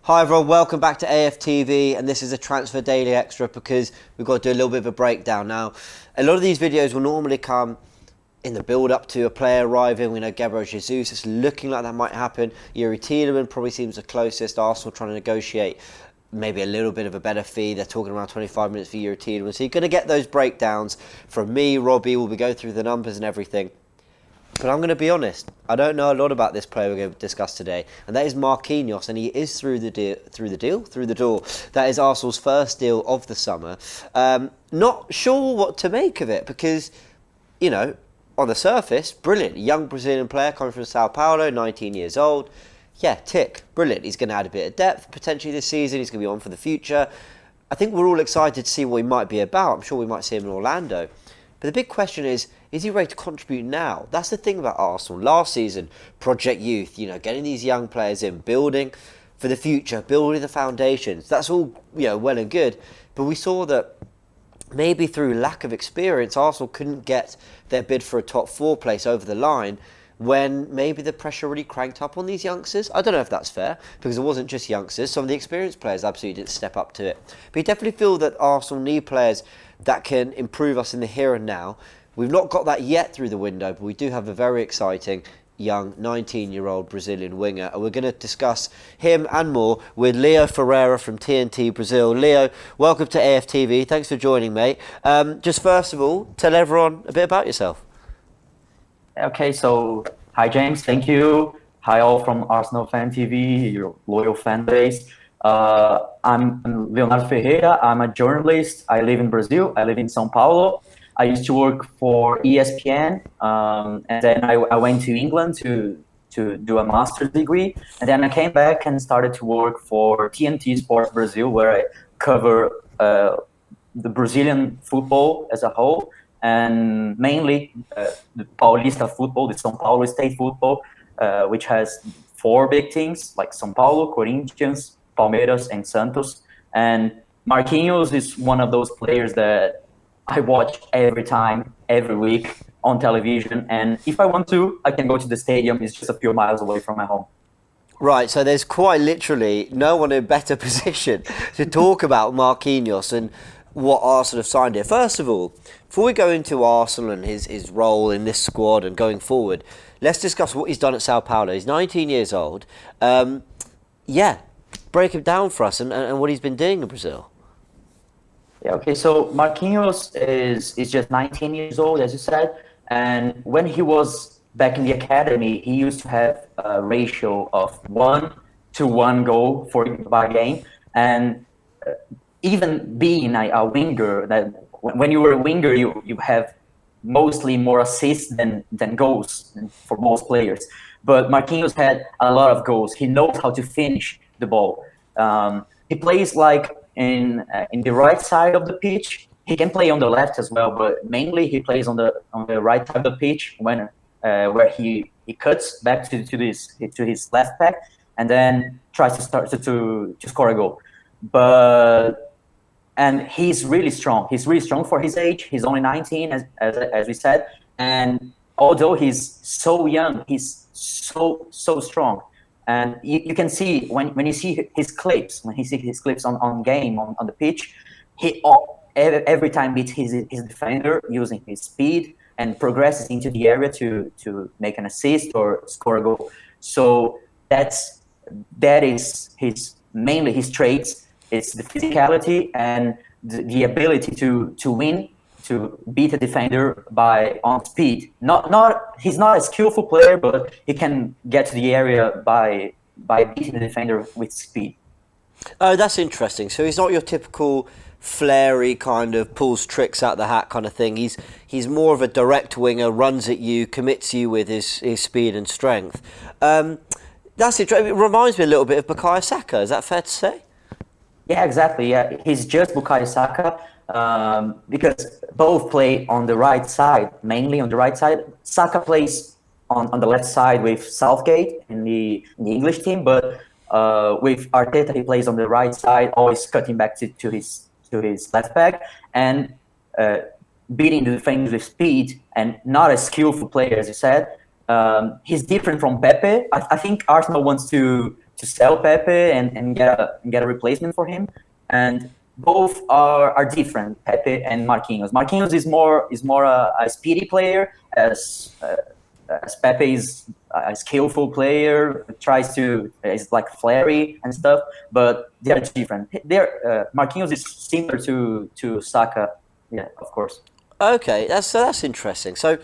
Hi everyone, welcome back to AFTV, and this is a Transfer Daily Extra because we've got to do a little bit of a breakdown. Now, a lot of these videos will normally come in the build-up to a player arriving. We know Gabriel Jesus, it's looking like that might happen. Yuri Tielemans probably seems the closest. Arsenal trying to negotiate maybe a little bit of a better fee. They're talking around 25 minutes for Yuri Tielemans. So you're going to get those breakdowns from me, Robbie. We'll be going through the numbers and everything. But I'm going to be honest, I don't know a lot about this player we're going to discuss today, and that is Marquinhos, and he is through the door. That is Arsenal's first deal of the summer. Not sure what to make of it because, you know, on the surface, brilliant. Young Brazilian player coming from Sao Paulo, 19 years old. Yeah, tick, brilliant. He's going to add a bit of depth potentially this season. He's going to be on for the future. I think we're all excited to see what he might be about. I'm sure we might see him in Orlando. But the big question is he ready to contribute now? That's the thing about Arsenal. Last season, Project Youth, you know, getting these young players in, building for the future, building the foundations. That's all, you know, well and good. But we saw that maybe through lack of experience, Arsenal couldn't get their bid for a top four place over the line when maybe the pressure really cranked up on these youngsters. I don't know if that's fair, because it wasn't just youngsters. Some of the experienced players absolutely didn't step up to it. But you definitely feel that Arsenal need players that can improve us in the here and now. We've not got that yet through the window, but we do have a very exciting young 19-year-old Brazilian winger, and we're going to discuss him and more with Leo Ferreira from TNT Brazil. Leo, welcome to AFTV. Thanks for joining, mate. Just first of all, tell everyone a bit about yourself. Okay, so hi James, thank you. Hi all from Arsenal Fan TV, your loyal fan base. I'm Leonardo Ferreira. I'm a journalist. I live in Brazil. I live in São Paulo. I used to work for ESPN, and then I went to England to do a master's degree, and then I came back and started to work for TNT Sports Brazil, where I cover the Brazilian football as a whole, and mainly the Paulista football, the São Paulo state football, which has four big teams like São Paulo, Corinthians, Palmeiras, and Santos. And Marquinhos is one of those players that I watch every time, every week on television. And if I want to, I can go to the stadium. It's just a few miles away from my home. Right, so there's quite literally no one in a better position to talk about Marquinhos and what Arsenal have signed here. First of all, before we go into Arsenal and his role in this squad and going forward, let's discuss what he's done at Sao Paulo. He's 19 years old. Break him down for us and what he's been doing in Brazil. Yeah, okay, so Marquinhos is just 19 years old, as you said, and when he was back in the academy, he used to have a ratio of 1-to-1 goal by game, and even being a winger, that when you were a winger, you have mostly more assists than goals for most players. But Marquinhos had a lot of goals. He knows how to finish the ball. He plays like in the right side of the pitch. He can play on the left as well, but mainly he plays on the right side of the pitch when where he cuts back to his left back and then tries to score a goal. And he's really strong. He's really strong for his age. He's only 19, as we said. And although he's so young, he's so strong. And you can see when you see his clips, on game on the pitch, he every time beats his defender using his speed and progresses into the area to make an assist or score a goal. So that is mainly his traits. It's the physicality and the ability to win, to beat a defender on speed. He's not a skillful player, but he can get to the area by beating the defender with speed. Oh, that's interesting. So he's not your typical flary kind of pulls tricks out the hat kind of thing. He's more of a direct winger, runs at you, commits you with his speed and strength. That's it. It reminds me a little bit of Bukayo Saka. Is that fair to say? Yeah, exactly. Yeah, he's just Bukayo Saka because both play on the right side, mainly on the right side. Saka plays on the left side with Southgate in the English team, but with Arteta he plays on the right side, always cutting back to his left back and beating the defenders with speed and not a skillful player, as you said. He's different from Pepe. I think Arsenal wants to sell Pepe and get a replacement for him. And both are different, Pepe and Marquinhos. Marquinhos is more a speedy player, as Pepe is a skillful player, tries to is like flary and stuff, but they're different. Marquinhos is similar to Saka, yeah, of course. Okay, that's interesting. So,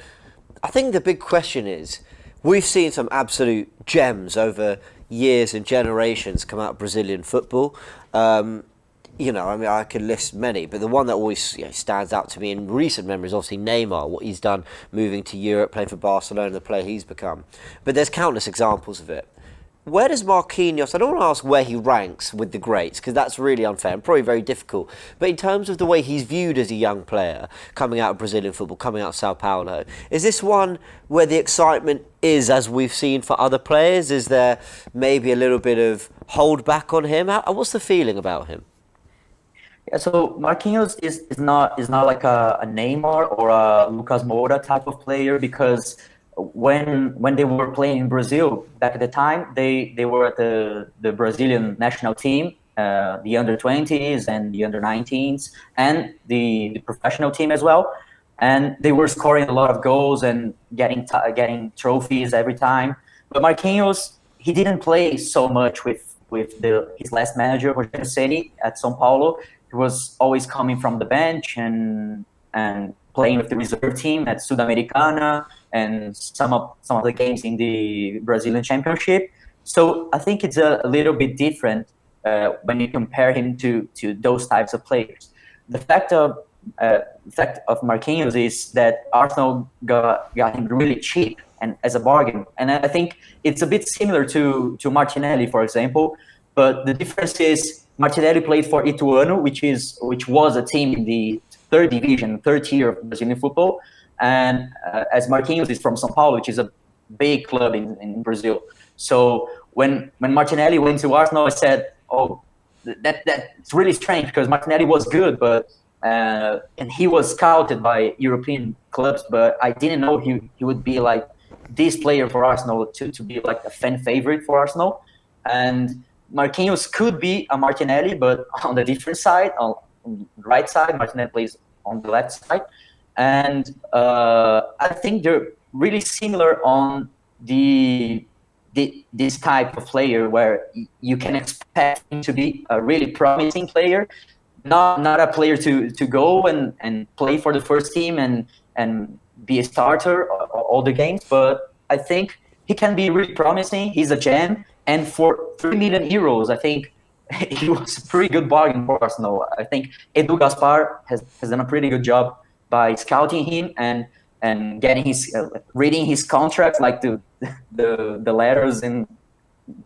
I think the big question is, we've seen some absolute gems over years and generations come out of Brazilian football. I mean, I could list many, but the one that always stands out to me in recent memory is obviously Neymar, what he's done moving to Europe, playing for Barcelona, the player he's become. But there's countless examples of it. Where does Marquinhos, I don't want to ask where he ranks with the greats, because that's really unfair and probably very difficult, but in terms of the way he's viewed as a young player, coming out of Brazilian football, coming out of Sao Paulo, is this one where the excitement is as we've seen for other players? Is there maybe a little bit of hold back on him? What's the feeling about him? Yeah, so Marquinhos is not like a Neymar or a Lucas Moura type of player, because when they were playing in Brazil back at the time, they were at the Brazilian national team, the under 20s and the under 19s, and the professional team as well, and they were scoring a lot of goals and getting trophies every time. But Marquinhos, he didn't play so much with his last manager, Rogério Ceni, at São Paulo. He was always coming from the bench and playing with the reserve team at Sudamericana and some of the games in the Brazilian Championship. So I think it's a little bit different when you compare him to those types of players. The fact of Marquinhos is that Arsenal got him really cheap and as a bargain, and I think it's a bit similar to Martinelli, for example. But the difference is Martinelli played for Ituano, which was a team in the third division, third tier of Brazilian football, and as Marquinhos is from São Paulo, which is a big club in Brazil. So when Martinelli went to Arsenal, I said, "Oh, that's really strange," because Martinelli was good, but and he was scouted by European clubs, but I didn't know he would be like this player for Arsenal, to be like a fan favorite for Arsenal. And Marquinhos could be a Martinelli, but on the different side, on the right side. Martinelli plays on the left side. And I think they're really similar on this type of player, where you can expect him to be a really promising player, not a player to go and play for the first team and be a starter all the games. But I think he can be really promising. He's a gem. And for 3 million euros, I think he was a pretty good bargain for Arsenal. I think Edu Gaspar has done a pretty good job by scouting him and getting his reading his contract, like the letters in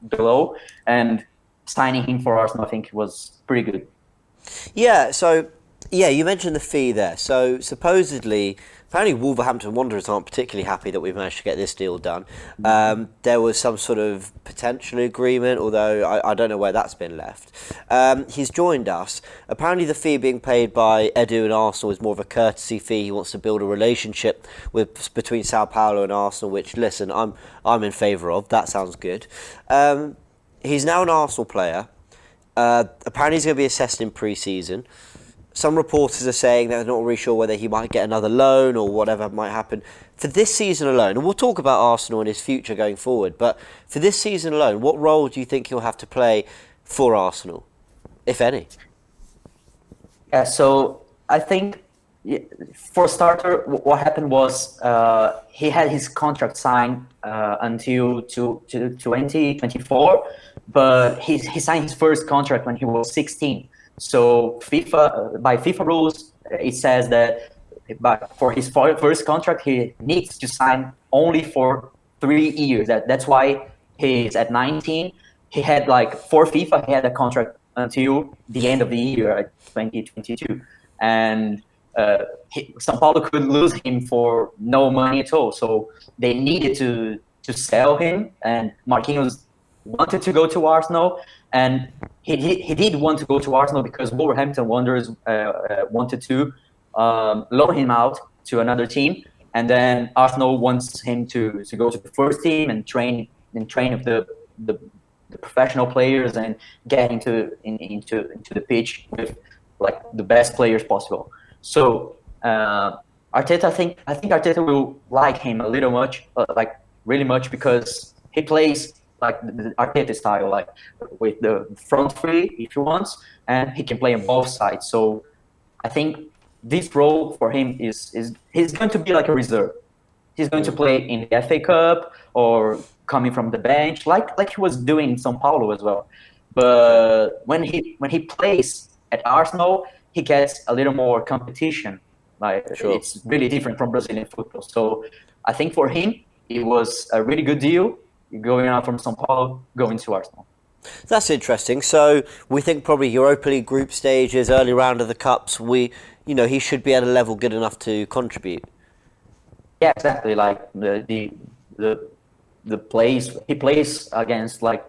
below, and signing him for Arsenal. I think was pretty good. Yeah, so, you mentioned the fee there. So, supposedly, apparently Wolverhampton Wanderers aren't particularly happy that we've managed to get this deal done. There was some sort of potential agreement, although I don't know where that's been left. He's joined us. Apparently the fee being paid by Edu and Arsenal is more of a courtesy fee. He wants to build a relationship between Sao Paulo and Arsenal, which, listen, I'm in favour of. That sounds good. He's now an Arsenal player. Apparently he's going to be assessed in pre-season. Some reporters are saying they're not really sure whether he might get another loan or whatever might happen. For this season alone, and we'll talk about Arsenal and his future going forward, but for this season alone, what role do you think he'll have to play for Arsenal, if any? Yeah, so I think, for a starter, what happened was he had his contract signed until 2024, but he signed his first contract when he was 16. So by FIFA rules, it says that for his first contract, he needs to sign only for 3 years. That's why he's at 19. He had for FIFA, he had a contract until the end of the year, 2022. And São Paulo could lose him for no money at all. So they needed to sell him, and Marquinhos wanted to go to Arsenal. And he did want to go to Arsenal because Wolverhampton Wanderers wanted to loan him out to another team, and then Arsenal wants him to go to the first team and train with the professional players and get into the pitch with like the best players possible. So Arteta, I think Arteta will like him a little much, like really much, because he plays like the Arteta style, like with the front three if he wants, and he can play on both sides. So I think this role for him is he's going to be like a reserve. He's going to play in the FA Cup or coming from the bench, like he was doing in São Paulo as well. But when he plays at Arsenal, he gets a little more competition. Like Sure. it's really different from Brazilian football. So I think for him, it was a really good deal going out from São Paulo, going to Arsenal. That's interesting. So we think probably Europa League group stages, early round of the cups. He should be at a level good enough to contribute. Yeah, exactly. Like the plays he plays against like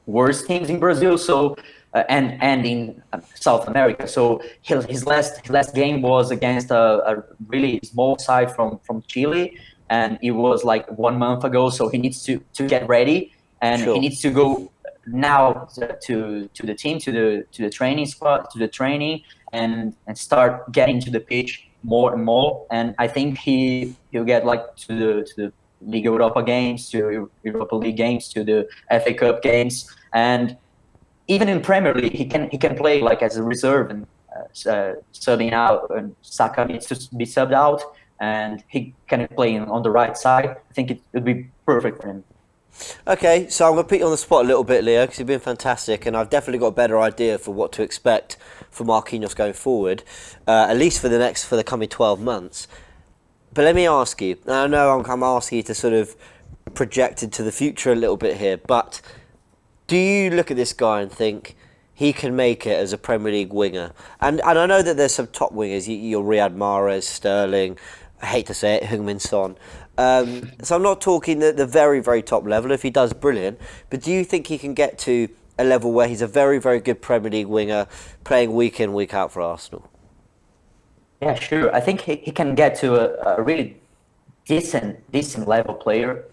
worst teams in Brazil. So and in South America. So his last game was against a really small side from Chile, and it was like 1 month ago. So he needs to get ready, and Sure. he needs to go now to the team, to the training spot, to the training, and start getting to the pitch more and more. And I think he'll get like to the Liga Europa games, to Europa League games, to the FA Cup games, and even in Premier League he can play like as a reserve and subbing out, and Saka needs to be subbed out, and he can play on the right side. I think it would be perfect for him. Okay, so I'm going to put you on the spot a little bit, Leo, because you've been fantastic, and I've definitely got a better idea for what to expect for Marquinhos going forward, at least for the coming 12 months. But let me ask you, and I know I'm asking you to sort of project into the future a little bit here, but do you look at this guy and think he can make it as a Premier League winger? And I know that there's some top wingers, your Riyad Mahrez, Sterling, I hate to say it, Heung-min Son. So I'm not talking the very, very top level. If he does, brilliant. But do you think he can get to a level where he's a very, very good Premier League winger, playing week in, week out for Arsenal? Yeah, sure. I think he can get to a really decent level player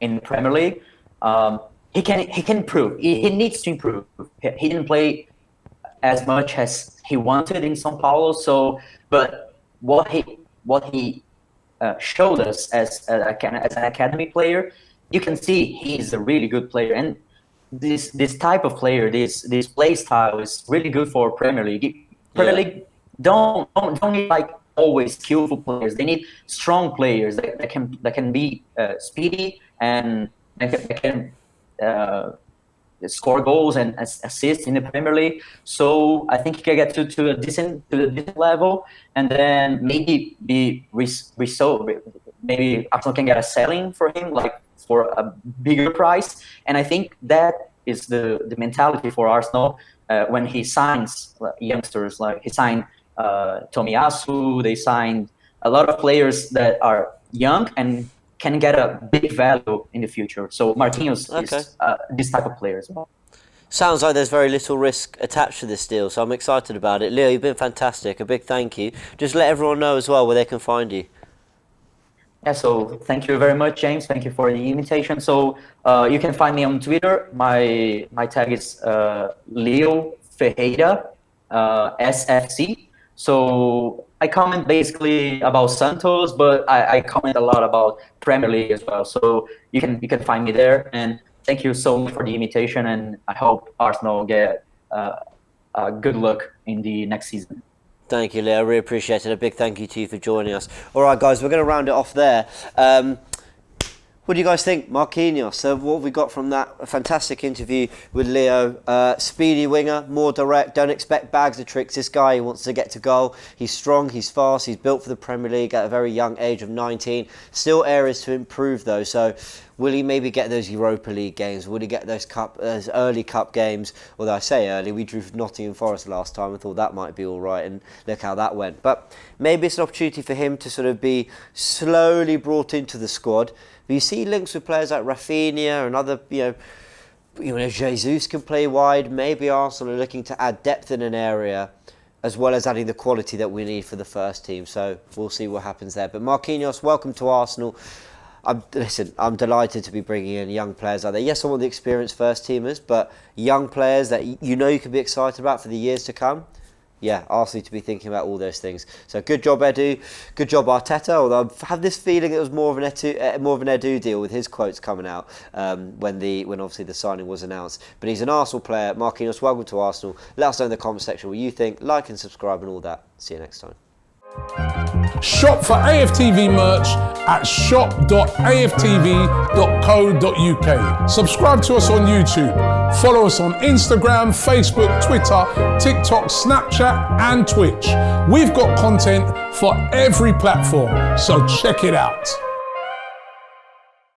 in Premier League. He can improve. He needs to improve. He didn't play as much as he wanted in São Paulo. So, but what he showed us as an academy player, you can see he's a really good player. And this type of player, this play style is really good for Premier League. Premier League don't need like always skillful players. They need strong players that can be speedy and that can score goals and assist in the Premier League. So I think he can get to a decent level, and then maybe be resold. Maybe Arsenal can get a selling for him, like for a bigger price. And I think that is the mentality for Arsenal when he signs youngsters. Like he signed Tomiyasu, they signed a lot of players that are young and can get a big value in the future. So Marquinhos is this type of player as well. Sounds like there's very little risk attached to this deal, so I'm excited about it. Leo, you've been fantastic. A big thank you. Just let everyone know as well where they can find you. Yeah, so thank you very much, James. Thank you for the invitation. So you can find me on Twitter. My tag is Leo Ferreira SFC. So I comment basically about Santos, but I comment a lot about Premier League as well. So you can find me there. And thank you so much for the invitation. And I hope Arsenal get good luck in the next season. Thank you, Leo. I really appreciate it. A big thank you to you for joining us. All right, guys, we're going to round it off there. What do you guys think, Marquinhos? So what have we got from that? A fantastic interview with Leo. Speedy winger, more direct. Don't expect bags of tricks. This guy, he wants to get to goal. He's strong, he's fast, he's built for the Premier League at a very young age of 19. Still areas to improve, though. So will he maybe get those Europa League games? Will he get those early cup games? Although I say early, we drew Nottingham Forest last time. I thought that might be all right, and look how that went. But maybe it's an opportunity for him to sort of be slowly brought into the squad. You see links with players like Rafinha and other, Jesus can play wide. Maybe Arsenal are looking to add depth in an area, as well as adding the quality that we need for the first team. So we'll see what happens there. But Marquinhos, welcome to Arsenal. I'm delighted to be bringing in young players out there. Yes, I want the experienced first teamers, but young players that you can be excited about for the years to come. Yeah, Arsenal to be thinking about all those things. So good job, Edu. Good job, Arteta. Although I have this feeling it was more of an Edu deal with his quotes coming out when obviously the signing was announced. But he's an Arsenal player. Marquinhos, welcome to Arsenal. Let us know in the comment section what you think. Like and subscribe and all that. See you next time. Shop for AFTV merch at shop.aftv.co.uk. Subscribe to us on YouTube. Follow us on Instagram, Facebook, Twitter, TikTok, Snapchat and Twitch. We've got content for every platform, so check it out.